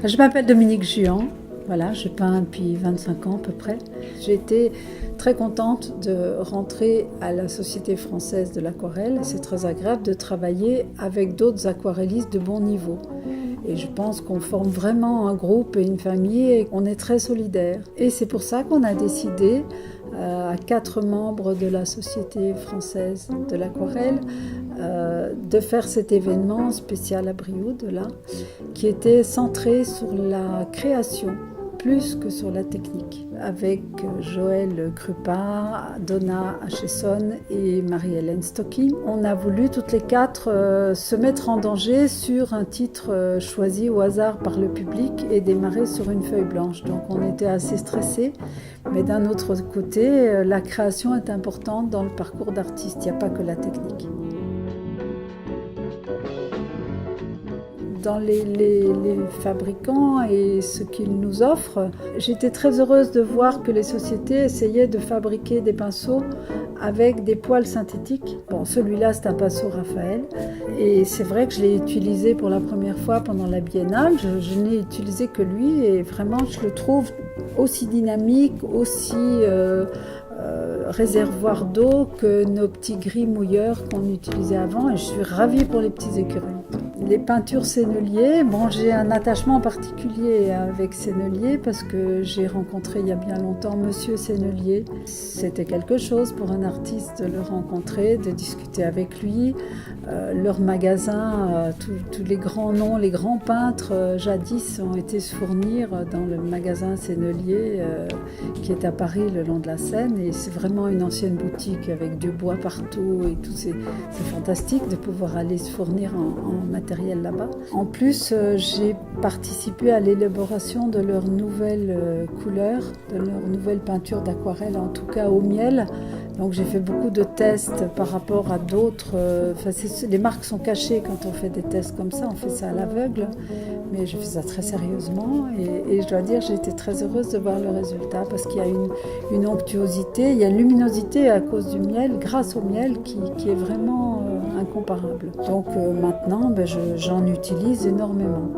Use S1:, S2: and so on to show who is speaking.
S1: Je m'appelle Dominique Juan, voilà, je peins depuis 25 ans à peu près. J'ai été très contente de rentrer à la Société française de l'aquarelle. C'est très agréable de travailler avec d'autres aquarellistes de bon niveau. Et je pense qu'on forme vraiment un groupe et une famille et qu'on est très solidaires. Et c'est pour ça qu'on a décidé, à 4 membres de la Société française de l'aquarelle, de faire cet événement spécial à Brioude, là, qui était centré sur la création plus que sur la technique, avec Joël Krupa, Donna Acheson et Marie-Hélène Stocking. On a voulu toutes les 4 se mettre en danger sur un titre choisi au hasard par le public et démarrer sur une feuille blanche. Donc on était assez stressés, mais d'un autre côté, la création est importante dans le parcours d'artiste, il n'y a pas que la technique. Dans les fabricants et ce qu'ils nous offrent, j'étais très heureuse de voir que les sociétés essayaient de fabriquer des pinceaux avec des poils synthétiques. Bon, celui-là, c'est un pinceau Raphaël. Et c'est vrai que je l'ai utilisé pour la première fois pendant la biennale. Je n'ai utilisé que lui et vraiment, je le trouve aussi dynamique, aussi réservoir d'eau que nos petits gris mouilleurs qu'on utilisait avant. Et je suis ravie pour les petits écureuils. Les peintures Sennelier, bon, j'ai un attachement particulier avec Sennelier parce que j'ai rencontré il y a bien longtemps Monsieur Sennelier. C'était quelque chose pour un artiste de le rencontrer, de discuter avec lui. Leur magasin, tous les grands noms, les grands peintres jadis ont été se fournir dans le magasin Sennelier qui est à Paris le long de la Seine. Et c'est vraiment une ancienne boutique avec du bois partout et tout. C'est fantastique de pouvoir aller se fournir en matériel là-bas. En plus, j'ai participé à l'élaboration de leurs nouvelles couleurs, de leurs nouvelles peintures d'aquarelle, en tout cas au miel. Donc j'ai fait beaucoup de tests par rapport à d'autres. Les marques sont cachées quand on fait des tests comme ça, on fait ça à l'aveugle. Mais je fais ça très sérieusement et je dois dire j'ai été très heureuse de voir le résultat parce qu'il y a une onctuosité, il y a une luminosité à cause du miel, grâce au miel, qui est vraiment incomparable. Donc maintenant, j'en utilise énormément.